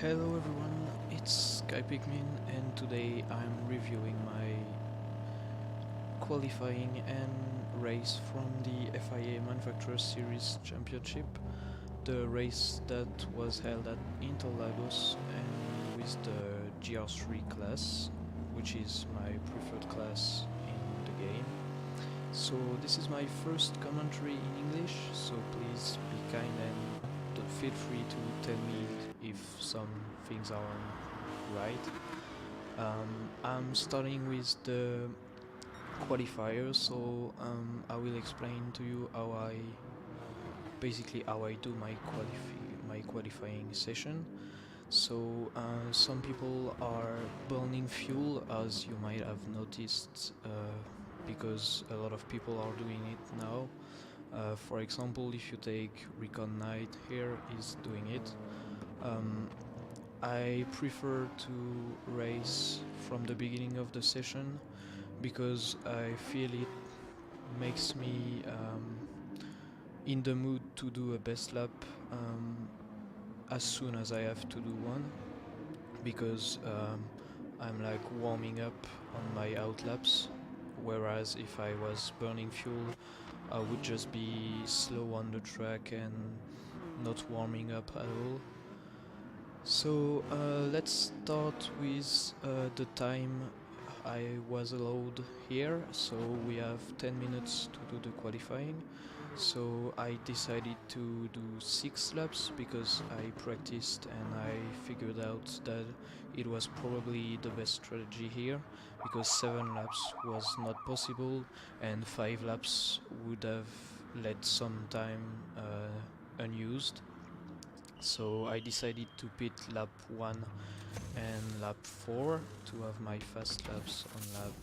Hello everyone, it's SkyPikmin and today I'm reviewing my qualifying and race from the FIA Manufacturer Series Championship, the race that was held at Interlagos and with the GR3 class, which is my preferred class in the game. So this is my first commentary in English, so please be kind and feel free to tell me if some things aren't right. I'm starting with the qualifiers, so I will explain to you how I do my qualifying session. So some people are burning fuel, as you might have noticed, because a lot of people are doing it now. For example, if you take Recon Knight, here is doing it. I prefer to race from the beginning of the session because I feel it makes me in the mood to do a best lap as soon as I have to do one, because I'm like warming up on my out laps, whereas if I was burning fuel I would just be slow on the track and not warming up at all. So let's start with the time I was allowed here. So we have 10 minutes to do the qualifying. So I decided to do 6 laps because I practiced and I figured out that it was probably the best strategy here, because 7 laps was not possible and 5 laps would have let some time unused. So I decided to pit lap 1 and lap 4 to have my fast laps on lap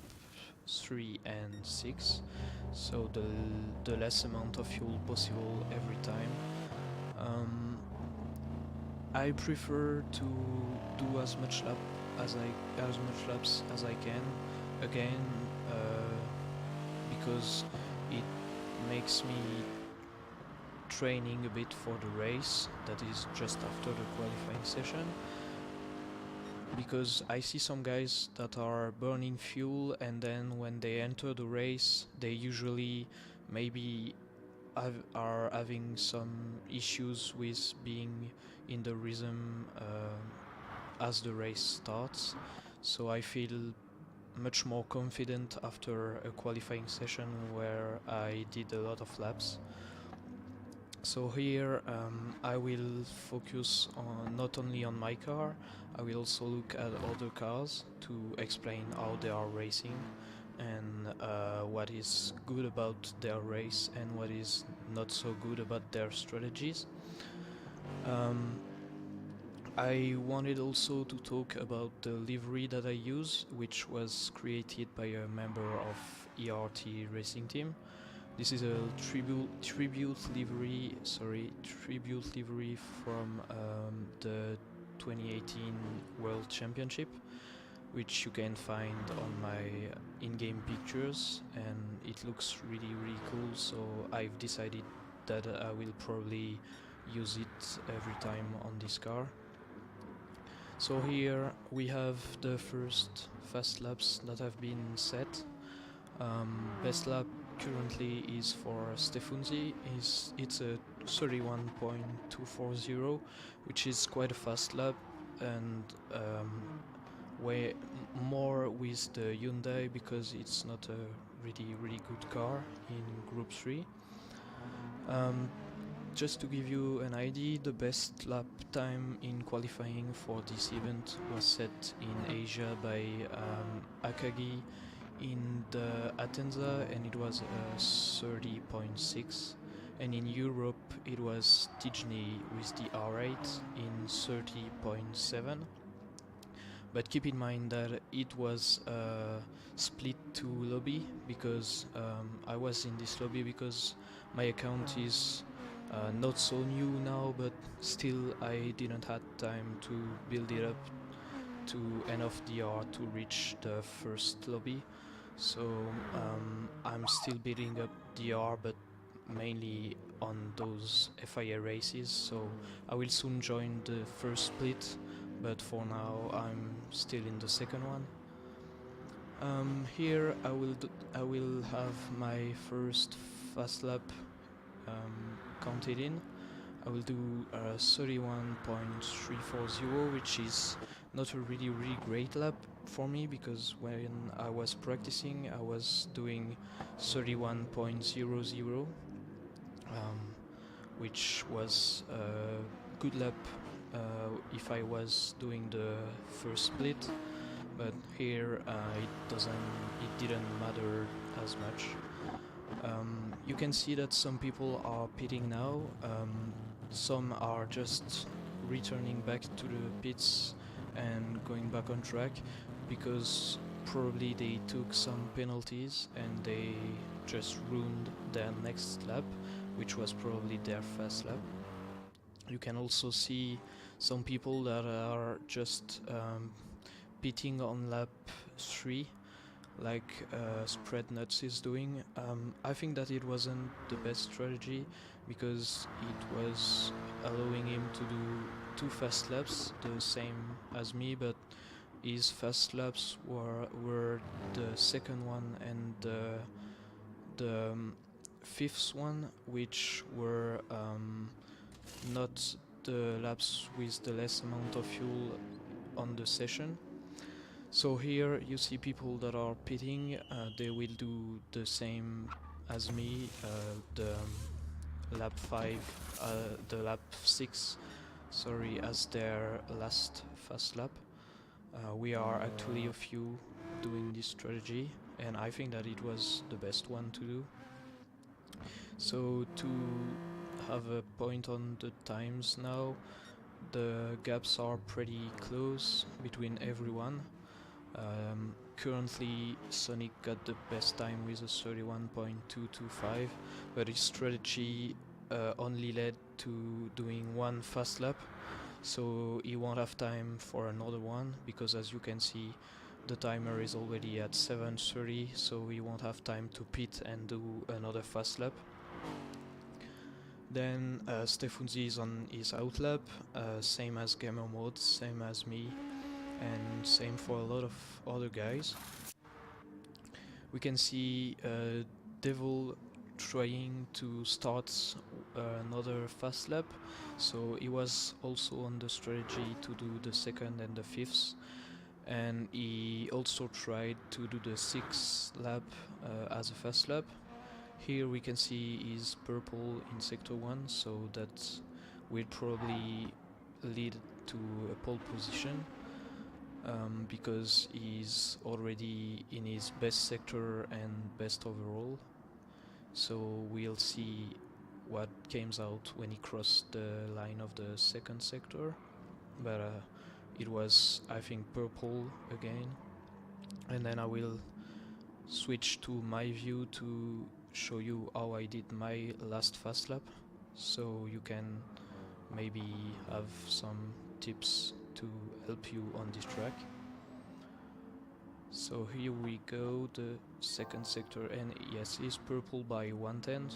3 and 6, so the less amount of fuel possible every time. I prefer to do as much laps as I can, again, because it makes me training a bit for the race that is just after the qualifying session, because I see some guys that are burning fuel and then when they enter the race they usually maybe are having some issues with being in the rhythm as the race starts. So I feel much more confident after a qualifying session where I did a lot of laps. So here I will focus on not only on my car, I will also look at other cars to explain how they are racing and what is good about their race and what is not so good about their strategies. I wanted also to talk about the livery that I use, which was created by a member of ERT racing team. This is a tribute livery from the 2018 World Championship, which you can find on my in-game pictures, and it looks really cool. So I've decided that I will probably use it every time on this car. So here we have the first fast laps that have been set. Best lap currently is for Stefunzi. It's a 31.240, which is quite a fast lap, and way more with the Hyundai because it's not a really good car in Group 3. Just to give you an idea, the best lap time in qualifying for this event was set in Asia by Akagi in the Atenza, and it was 30.6, and in Europe it was Tijni with the R8 in 30.7. But keep in mind that it was split to lobby, because I was in this lobby because my account is not so new now, but still I didn't have time to build it up to enough DR to reach the first lobby. So I'm still building up DR, but mainly on those FIA races. So I will soon join the first split but for now I'm still in the second one. Here I will have my first fast lap counted in. I will do 31.340, which is not a really great lap for me, because when I was practicing I was doing 31.00, which was a good lap if I was doing the first split, but here it didn't matter as much. You can see that some people are pitting now. Some are just returning back to the pits and going back on track, because probably they took some penalties and they just ruined their next lap, which was probably their fast lap. You can also see some people that are just pitting on lap 3, like Spread Nuts is doing. I think that it wasn't the best strategy, because it was allowing him to do 2 fast laps, the same as me, but his fast laps were the second one and the fifth one, which were not the laps with the less amount of fuel on the session. So here you see people that are pitting, they will do the same as me, the lap 6, sorry, as their last fast lap. We are actually a few doing this strategy, and I think that it was the best one to do. So to have a point on the times now, the gaps are pretty close between everyone. Currently Sonic got the best time with a 31.225, but his strategy only led to doing 1 fast lap, so he won't have time for another one, because as you can see the timer is already at 7:30, so he won't have time to pit and do another fast lap. Then Stefunzi is on his out lap, same as Gamer Mode, same as me, and same for a lot of other guys. We can see Devil trying to start another fast lap, so he was also on the strategy to do the second and the fifth, and he also tried to do the 6th lap as a fast lap. Here we can see he's purple in sector 1, so that will probably lead to a pole position, because he's already in his best sector and best overall. So we'll see what comes out when he crossed the line of the 2nd sector, but it was, I think, purple again. And then I will switch to my view to show you how I did my last fast lap, so you can maybe have some tips to help you on this track. So here we go, the 2nd sector, and yes, it's purple by 1/10,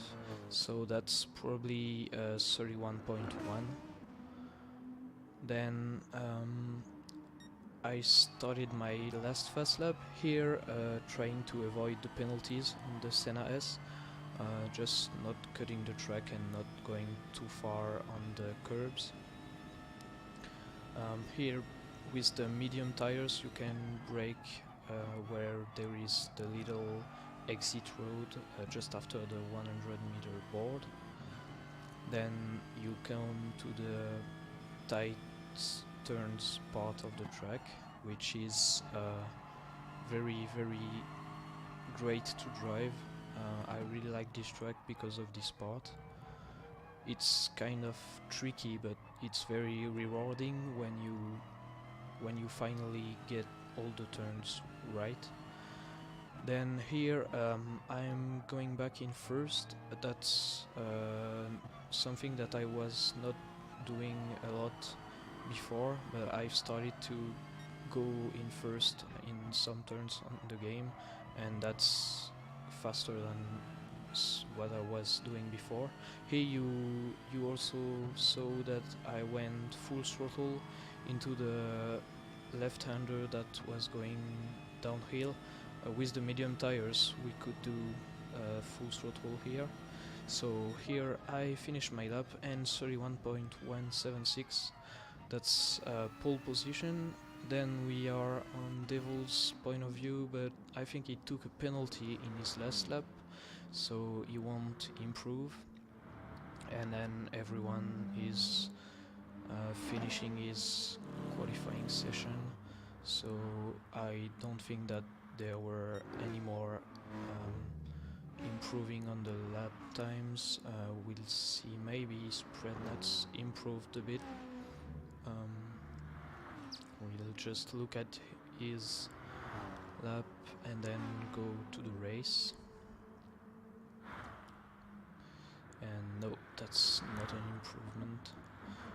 so that's probably 31.1. Then I started my last fast lap here, trying to avoid the penalties on the Senna S, just not cutting the track and not going too far on the curbs. Here with the medium tires you can brake where there is the little exit road just after the 100-meter board. Then you come to the tight turns part of the track, which is very great to drive. I really like this track because of this part. It's kind of tricky, but it's very rewarding when you finally get all the turns right. Then here I'm going back in first. That's something that I was not doing a lot before, but I've started to go in first in some turns on the game, and that's faster than what I was doing before. Here you also saw that I went full throttle into the left-hander that was going downhill. With the medium tires we could do full throttle here. So here I finished my lap and 31.176, that's pole position. Then we are on Devil's point of view, but I think he took a penalty in his last lap, so he won't improve. And then everyone is finishing his qualifying session, so I don't think that there were any more improving on the lap times. We'll see, maybe spread nuts improved a bit. We'll just look at his lap and then go to the race. And no, that's not an improvement.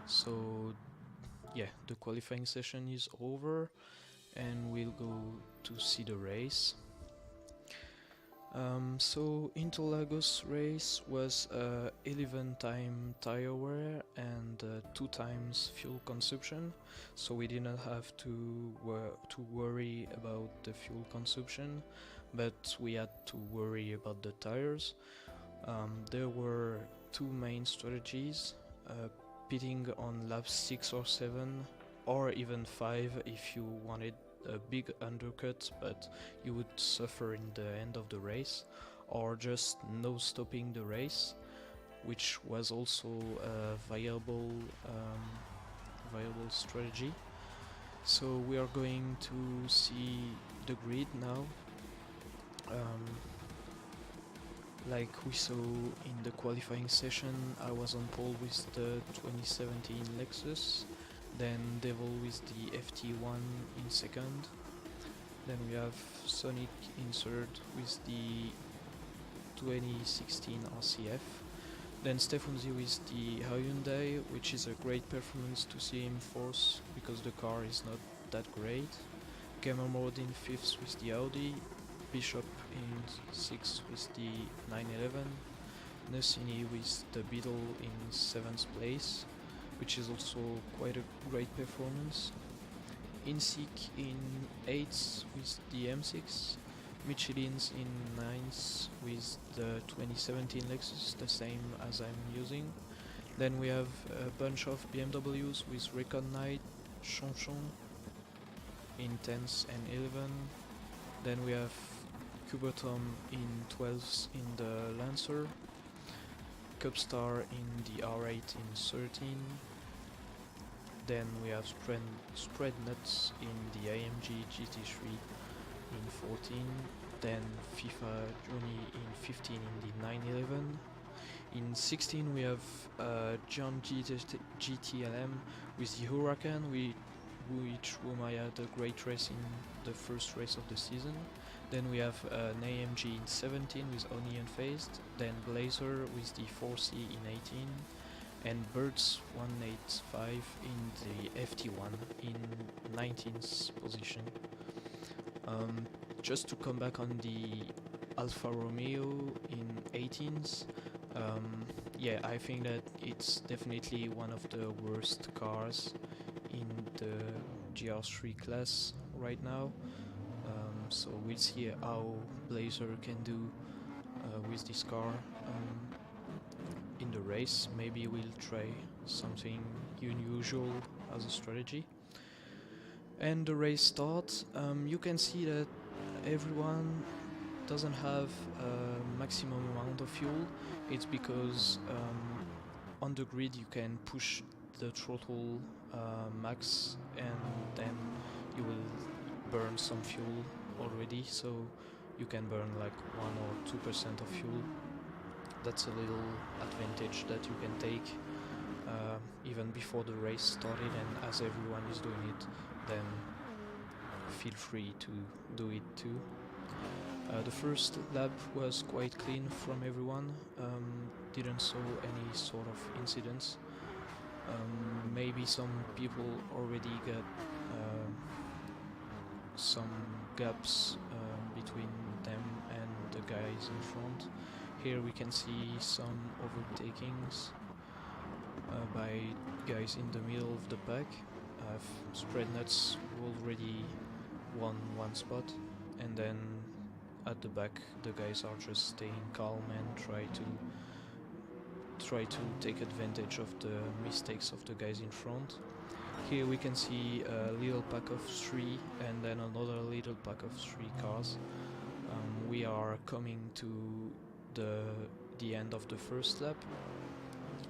So yeah, the qualifying session is over and we'll go to see the race. So Interlagos race was 11 time tire wear and 2 times fuel consumption, so we didn't have to worry about the fuel consumption, but we had to worry about the tires. There were 2 main strategies, pitting on laps 6 or 7 or even 5 if you wanted a big undercut but you would suffer in the end of the race, or just no stopping the race, which was also a viable strategy. So we are going to see the grid now. Like we saw in the qualifying session, I was on pole with the 2017 Lexus, then Devil with the FT1 in second, then we have Sonic in third with the 2016 RCF, then Stefanzi with the Hyundai, which is a great performance to see him fourth because the car is not that great, Gamer Mode in fifth with the Audi, Bishop in 6th with the 911, Nessini with the Beetle in 7th place, which is also quite a great performance, Insik in 8th with the M6, Michelin's in 9th with the 2017 Lexus, the same as I'm using. Then we have a bunch of BMWs with Recon Knight, Chanchon in 10th and 11th. Then we have Cubertom in 12th in the Lancer, Cubstar in the R8 in 13. Then we have Spread Nuts in the AMG GT3 in 14. Then FIFA Johnny in 15 in the 911. In 16 we have John GTLM with the Huracan, which I had a great race in the first race of the season. Then we have an AMG in 17 with Oni Unfazed, then Blazer with the 4C in 18, and Birds 185 in the FT1 in 19th position. Just to come back on the Alfa Romeo in 18th, yeah, I think that it's definitely one of the worst cars in the GR3 class right now. So we'll see how Blazer can do with this car in the race. Maybe we'll try something unusual as a strategy. And the race starts. You can see that everyone doesn't have a maximum amount of fuel. It's because on the grid you can push the throttle max and then you will burn some fuel already, so you can burn like 1 or 2% of fuel. That's a little advantage that you can take even before the race started, and as everyone is doing it, then feel free to do it too. The first lap was quite clean from everyone, didn't saw any sort of incidents. Maybe some people already got some gaps between them and the guys in front. Here we can see some overtakings by guys in the middle of the pack. Spreadnuts already won one spot, and then at the back the guys are just staying calm and try to take advantage of the mistakes of the guys in front. Here we can see a little pack of 3 and then another little pack of 3 cars. We are coming to the end of the first lap.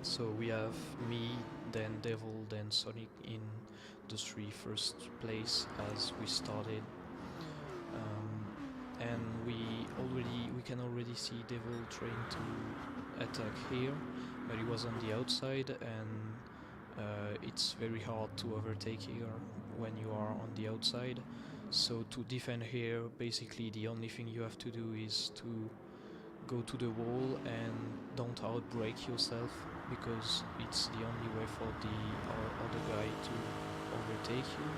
So we have me, then Devil, then Sonic in the 3 first place as we started. And we can already see Devil trying to attack here, but he was on the outside, and it's very hard to overtake here when you are on the outside. So to defend here, basically the only thing you have to do is to go to the wall and don't outbrake yourself, because it's the only way for the other guy to overtake you.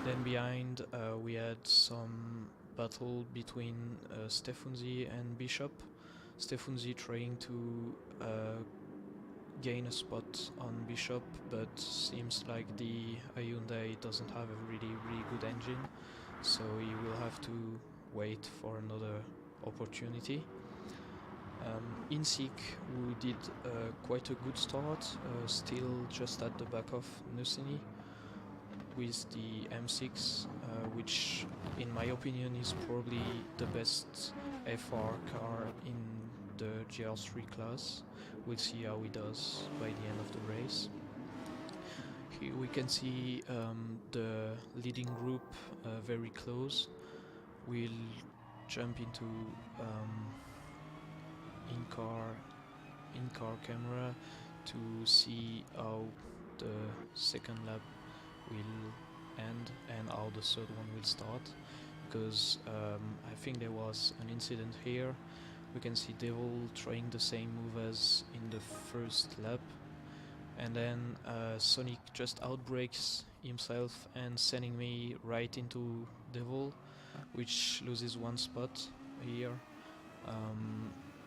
Then behind we had some battle between Stefunzi and Bishop. Stefunzi trying to gain a spot on Bishop, but seems like the Hyundai doesn't have a really good engine, so he will have to wait for another opportunity. Insik, who did quite a good start, still just at the back of Nusini with the M6, which in my opinion is probably the best FR car in the GR3 class. We'll see how he does by the end of the race. Here we can see the leading group very close. We'll jump into in-car camera to see how the second lap will end and how the third one will start, because I think there was an incident here. We can see Devil trying the same move as in the first lap, and then Sonic just outbreaks himself and sending me right into Devil, which loses one spot here.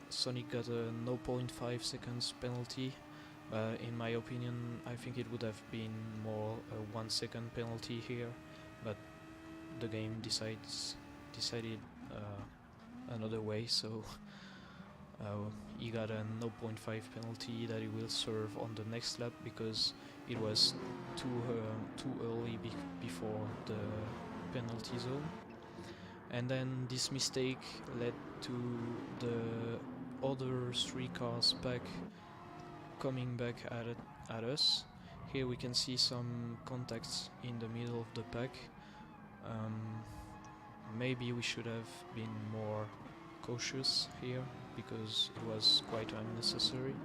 Sonic got a 0.5 seconds penalty. In my opinion, I think it would have been more a 1 second penalty here, but the game decided another way, so he got a 0.5 penalty that he will serve on the next lap, because it was too early before the penalty zone. And then this mistake led to the other 3 cars back coming back at us. Here we can see some contacts in the middle of the pack. Maybe we should have been more cautious here, because it was quite unnecessary.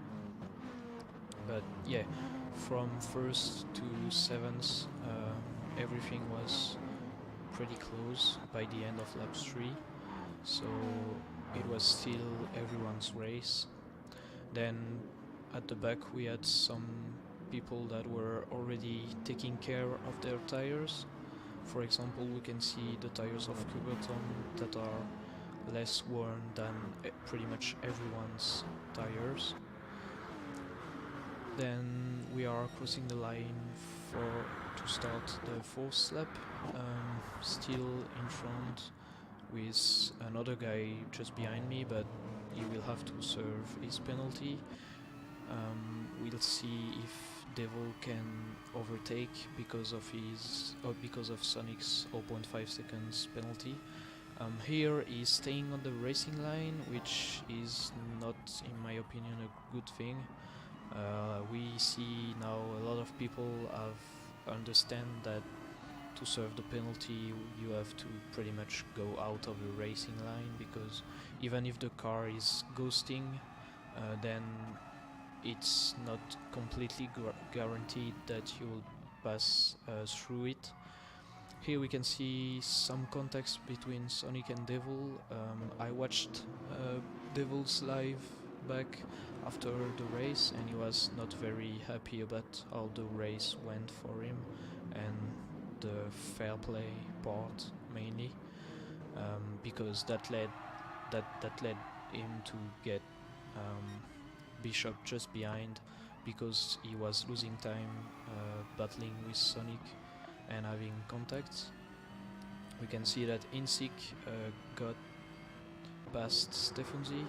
But yeah, from first to 7th, everything was pretty close by the end of lap 3, so it was still everyone's race. Then at the back we had some people that were already taking care of their tires. For example, we can see the tires of Kuberton that are less worn than pretty much everyone's tires. Then we are crossing the line to start the 4th lap, still in front with another guy just behind me, but he will have to serve his penalty. We'll see if Devil can overtake because of Sonic's 0.5 seconds penalty. Here he's staying on the racing line, which is not, in my opinion, a good thing. We see now a lot of people understand that to serve the penalty you have to pretty much go out of the racing line, because even if the car is ghosting, then it's not completely guaranteed that you will pass through it. Here we can see some contacts between Sonic and Devil. I watched Devil's live back after the race, and he was not very happy about how the race went for him and the fair play part mainly, because that led him to get Bishop just behind because he was losing time battling with Sonic and having contacts. We can see that Insik got past Stefanzi.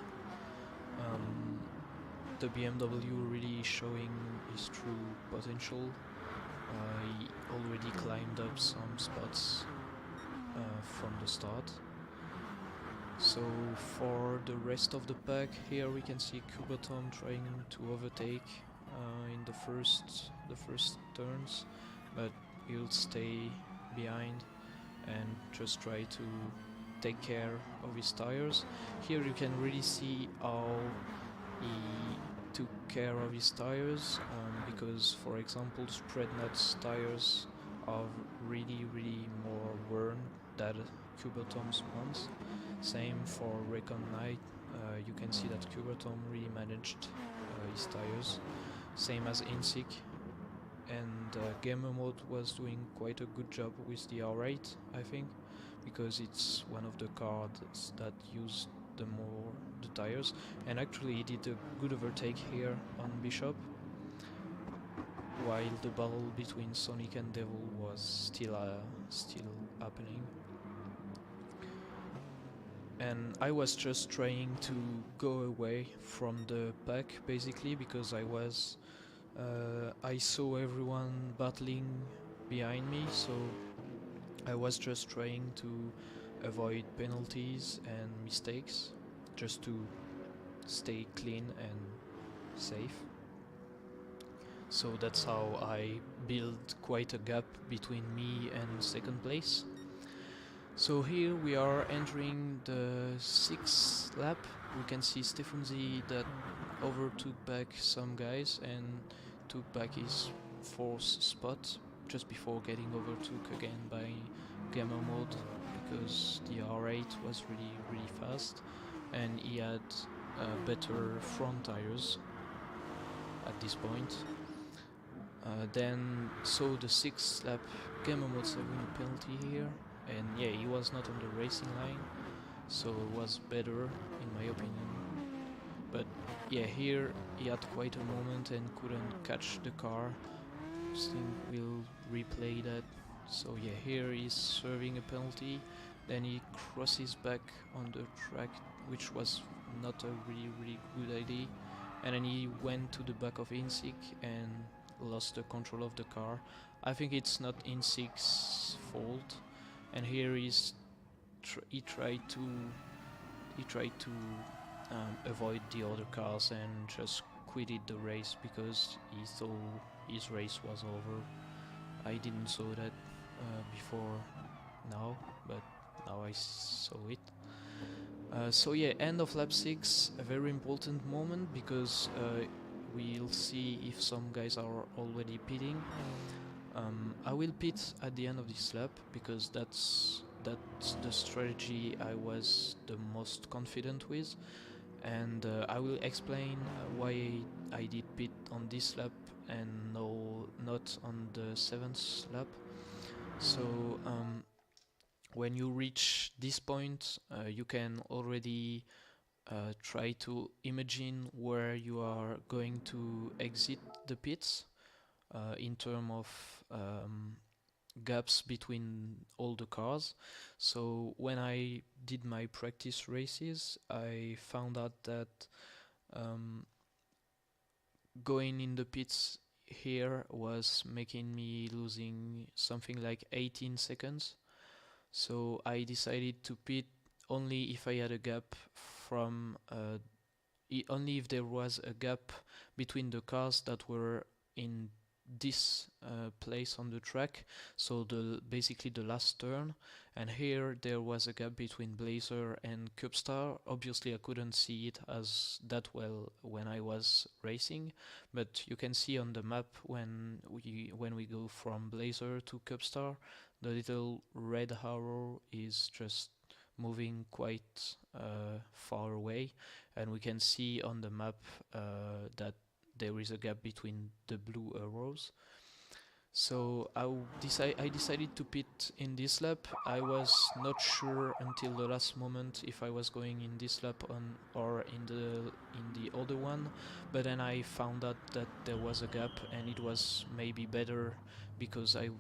The BMW really showing his true potential. He already climbed up some spots from the start. So for the rest of the pack, here we can see Kubotom trying to overtake in the first turns, but he'll stay behind and just try to take care of his tires. Here you can really see how he took care of his tires, because for example Spread Nuts tires are really more worn than Kubotom's ones. Same for Recon Knight, you can see that Kubotom really managed his tires. Same as Insik, and Gamer Mode was doing quite a good job with the R8, I think, because it's one of the cars that use the tires, and actually he did a good overtake here on Bishop, while the battle between Sonic and Devil was still happening. And I was just trying to go away from the pack basically, because I saw everyone battling behind me, so I was just trying to avoid penalties and mistakes, just to stay clean and safe. So that's how I built quite a gap between me and second place. So here we are entering the 6th lap. We can see Stefanzi that overtook back some guys and took back his 4th spot just before getting overtook again by Gamer Mode, because the R8 was really fast and he had better front tires at this point. Then so the 6th lap, Gamer Mode having a penalty here, and yeah, he was not on the racing line, so it was better in my opinion. But yeah, here he had quite a moment and couldn't catch the car. I think we'll replay that. So yeah, here he's serving a penalty, then he crosses back on the track, which was not a really good idea, and then he went to the back of Insik and lost the control of the car. I think it's not Insik's fault, and here he tried to avoid the other cars and just quitted the race because he thought his race was over. I didn't saw that before now, but now I saw it. So yeah, end of lap 6, a very important moment, because we'll see if some guys are already pitting. I will pit at the end of this lap because that's the strategy I was the most confident with, and I will explain why I did pit on this lap and not on the 7th lap. So when you reach this point, you can already try to imagine where you are going to exit the pits in terms of gaps between all the cars. So when I did my practice races, I found out that going in the pits here was making me losing something like 18 seconds. So I decided to pit only if I had a gap from only if there was a gap between the cars that were in this place on the track, so basically the last turn, and here there was a gap between Blazer and Cubstar. Obviously I couldn't see it as that well when I was racing, but you can see on the map when we go from Blazer to Cubstar, the little red arrow is just moving quite far away, and we can see on the map that there is a gap between the blue arrows. So I decided to pit in this lap. I was not sure until the last moment if I was going in this lap on or in the other one, but then I found out that there was a gap and it was maybe better because I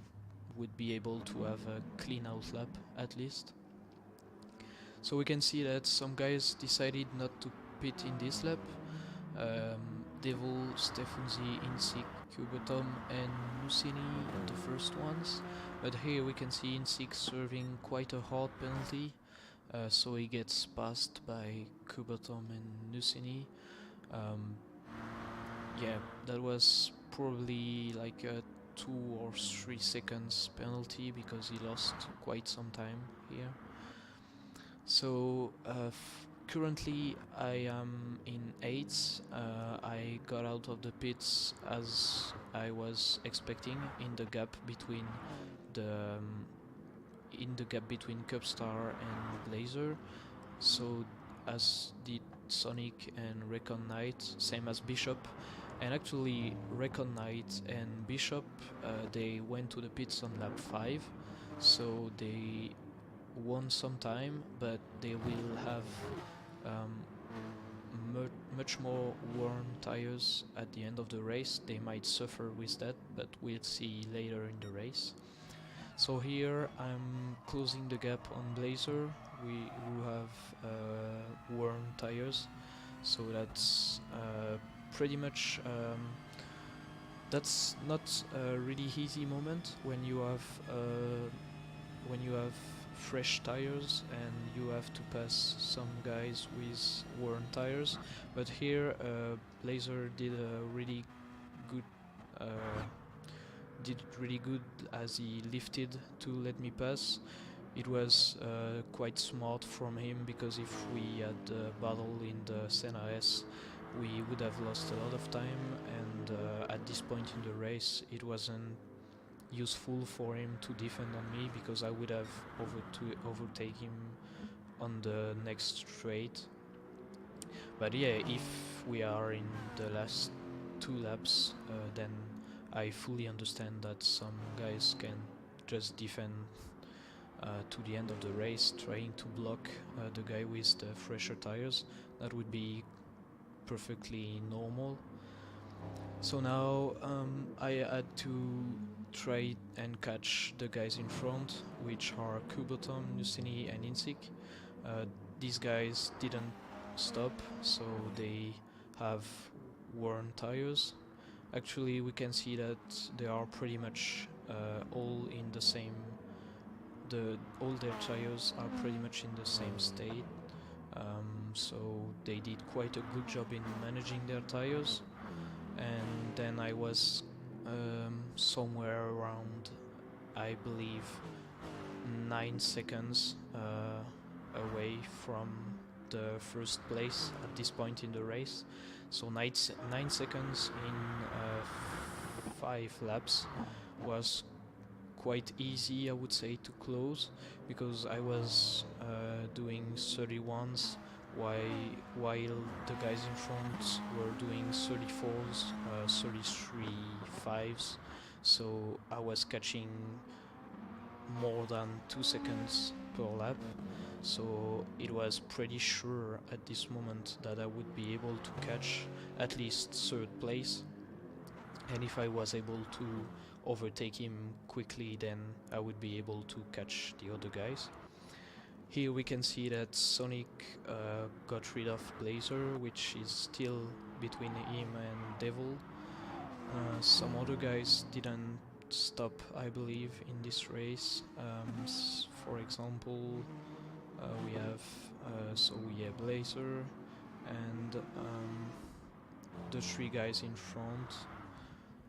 would be able to have a clean out lap at least. So we can see that some guys decided not to pit in this lap. Devil, Stefanzi, Insik, Kubotom and Nusini, the first ones. But here we can see Insik serving quite a hard penalty, so he gets passed by Kubotom and Nusini. Yeah, that was probably like a 2 or 3 seconds penalty because he lost quite some time here. So currently I am in 8th. I got out of the pits as I was expecting in the gap between the Cupstar and Blazer. So as did Sonic and Recon Knight, same as Bishop. And actually Recon Knight and Bishop, they went to the pits on lap 5, so they won some time, but they will have much more worn tires at the end of the race. They might suffer with that, but we'll see later in the race. So here I'm closing the gap on Blazer, who have worn tires, so that's pretty much that's not a really easy moment when you have fresh tires and you have to pass some guys with worn tires. But here Blazer did a really good as he lifted to let me pass. It was quite smart from him, because if we had a battle in the Senna S, we would have lost a lot of time, and at this point in the race it wasn't useful for him to defend on me, because I would have overtake him on the next straight. But yeah, if we are in the last 2 laps, then I fully understand that some guys can just defend to the end of the race, trying to block the guy with the fresher tires. That would be perfectly normal. So now I had to try and catch the guys in front, which are Kubotom, Nusini and Insik. These guys didn't stop, so they have worn tires. Actually, we can see that they are pretty much all in the same. All their tires are pretty much in the same state. So they did quite a good job in managing their tires. And then I was somewhere around, I believe, 9 seconds away from the first place at this point in the race. So 9 seconds in 5 laps was quite easy, I would say, to close, because I was doing 31s while the guys in front were doing 34s, 33 5s. So I was catching more than 2 seconds per lap. So it was pretty sure at this moment that I would be able to catch at least 3rd place. And if I was able to overtake him quickly, then I would be able to catch the other guys. Here we can see that Sonic got rid of Blazer, which is still between him and Devil. Some other guys didn't stop, I believe, in this race. For example, we have Blazer and the 3 guys in front.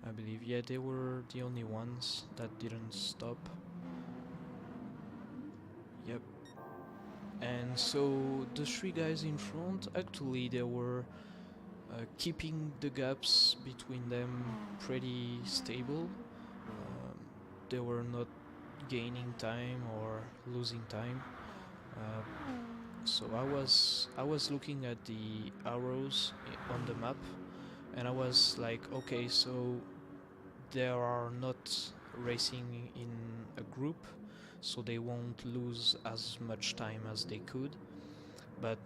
I believe, yeah, they were the only ones that didn't stop. Yep. And so the 3 guys in front, actually they were keeping the gaps between them pretty stable. They were not gaining time or losing time. So I was looking at the arrows on the map, and I was like, okay, so they are not racing in a group, so they won't lose as much time as they could, but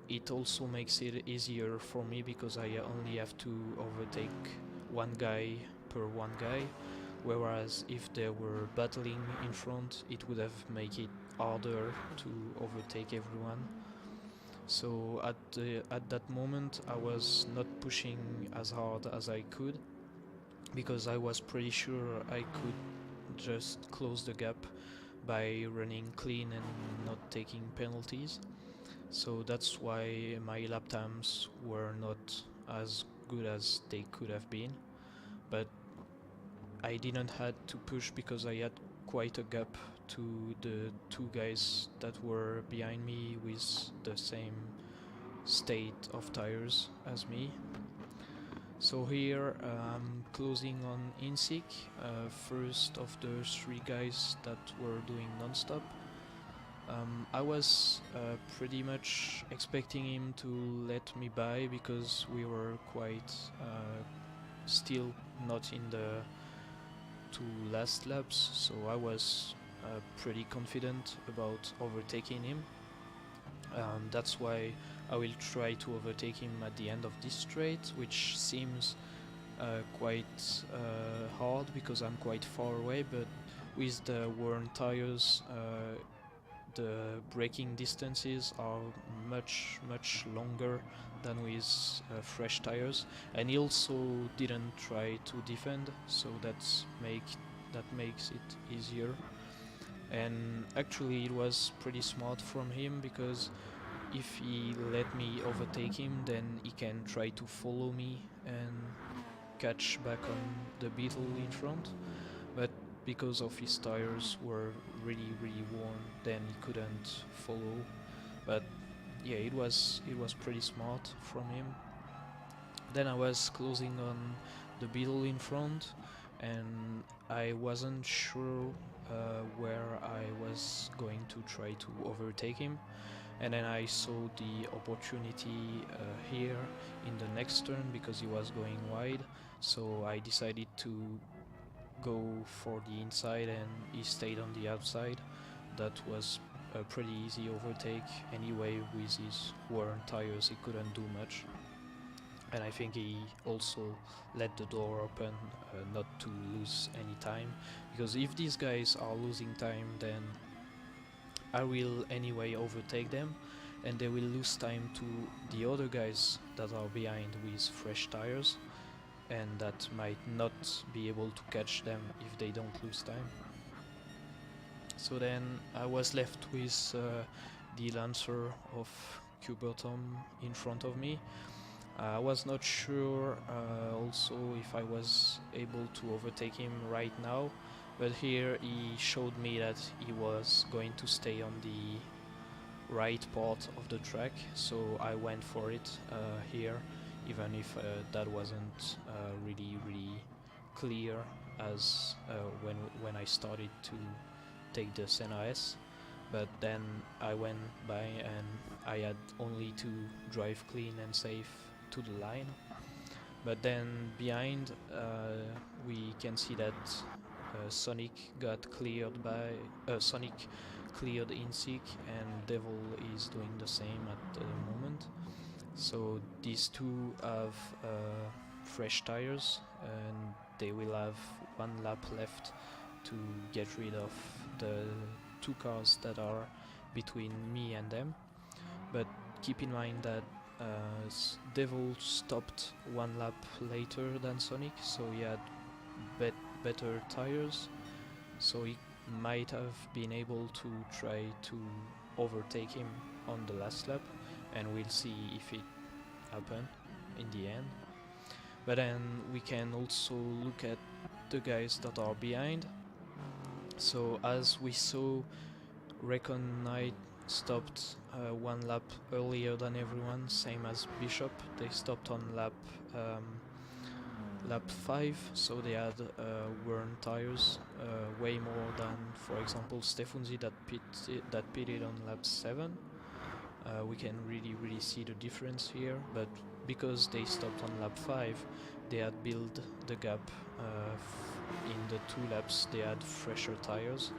it also makes it easier for me because I only have to overtake one guy per one guy, whereas if they were battling in front, it would have made it harder to overtake everyone. So at that moment I was not pushing as hard as I could, because I was pretty sure I could just close the gap by running clean and not taking penalties. So that's why my lap times were not as good as they could have been. But I didn't had to push because I had quite a gap to the two guys that were behind me with the same state of tires as me. So here I'm closing on Insik, first of the three guys that were doing non-stop. I was pretty much expecting him to let me by because we were quite still not in the two last laps, so I was pretty confident about overtaking him. That's why I will try to overtake him at the end of this straight, which seems quite hard because I'm quite far away, but with the worn tires the braking distances are much longer than with fresh tires, and he also didn't try to defend, so that makes it easier. And actually it was pretty smart from him, because if he let me overtake him, then he can try to follow me and catch back on the beetle in front, but because of his tires were really worn, then he couldn't follow. But yeah, it was pretty smart from him. Then I was closing on the beetle in front, and I wasn't sure where I was going to try to overtake him, and then I saw the opportunity here in the next turn because he was going wide, so I decided to go for the inside and he stayed on the outside. That was a pretty easy overtake anyway. With his worn tires he couldn't do much, and I think he also let the door open not to lose any time, because if these guys are losing time, then I will anyway overtake them, and they will lose time to the other guys that are behind with fresh tires, and that might not be able to catch them if they don't lose time. So then I was left with the Lancer of Cubertom in front of me. I was not sure also if I was able to overtake him right now, but here he showed me that he was going to stay on the right part of the track, so I went for it here, even if that wasn't really clear as when I started to take the Senna S. But then I went by and I had only to drive clean and safe to the line. But then behind we can see that Sonic got cleared by Sonic cleared Insik, and Devil is doing the same at the moment. So these two have fresh tires, and they will have one lap left to get rid of the two cars that are between me and them. But keep in mind that Devil stopped one lap later than Sonic, so he had better tires, so he might have been able to try to overtake him on the last lap, and we'll see if it happened in the end. But then we can also look at the guys that are behind. So as we saw, Recon Knight stopped one lap earlier than everyone, same as Bishop. They stopped on lap 5, so they had worn tires way more than, for example, Stefunzi that pitted on lap 7. We can really see the difference here, but because they stopped on lap 5, they had built the gap in the 2 laps. They had fresher tires,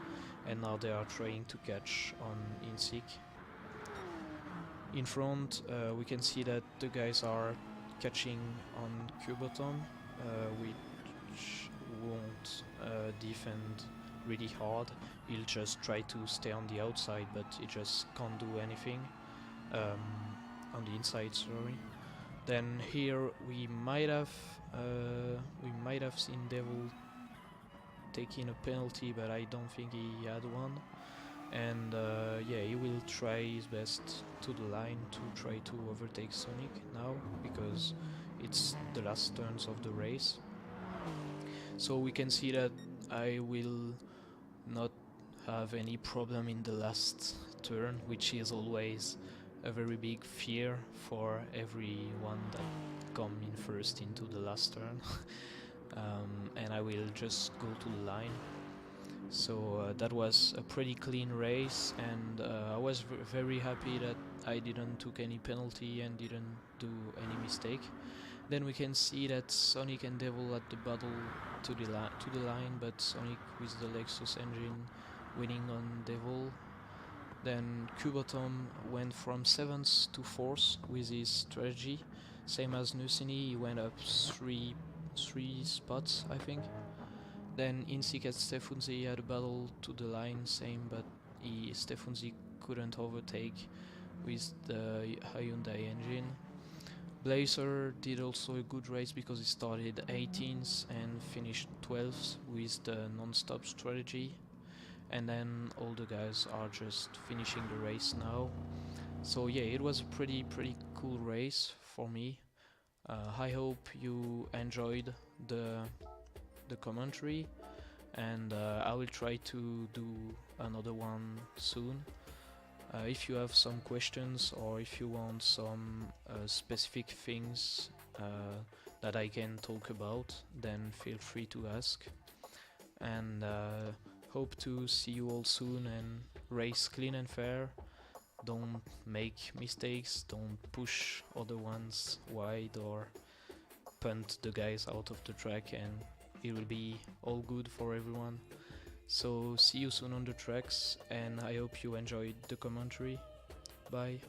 and now they are trying to catch on InSick. In front, we can see that the guys are catching on Cuberton, which won't defend really hard. He'll just try to stay on the outside, but he just can't do anything on the inside. Sorry. Then here we might have seen Devil taking a penalty, but I don't think he had one. And yeah, he will try his best to the line to try to overtake Sonic now, because it's the last turns of the race. So we can see that I will not have any problem in the last turn, which is always a very big fear for everyone that come in first into the last turn. And I will just go to the line. So that was a pretty clean race, and I was very happy that I didn't took any penalty and didn't do any mistake. Then we can see that Sonic and Devil at the battle to the line, but Sonic with the Lexus engine winning on Devil. Then Kubotom went from 7th to 4th with his strategy, same as Nusini. He went up three spots, I think. Then InSick and Stefunzi had a battle to the line, same, but Stefunzi couldn't overtake with the Hyundai engine. Blazer did also a good race because he started 18th and finished 12th with the non-stop strategy. And then all the guys are just finishing the race now. So yeah, it was a pretty cool race for me. I hope you enjoyed the commentary, and I will try to do another one soon. If you have some questions, or if you want some specific things that I can talk about, then feel free to ask. And hope to see you all soon, and race clean and fair. Don't make mistakes, don't push other ones wide or punt the guys out of the track, and it will be all good for everyone. So see you soon on the tracks, and I hope you enjoyed the commentary. Bye.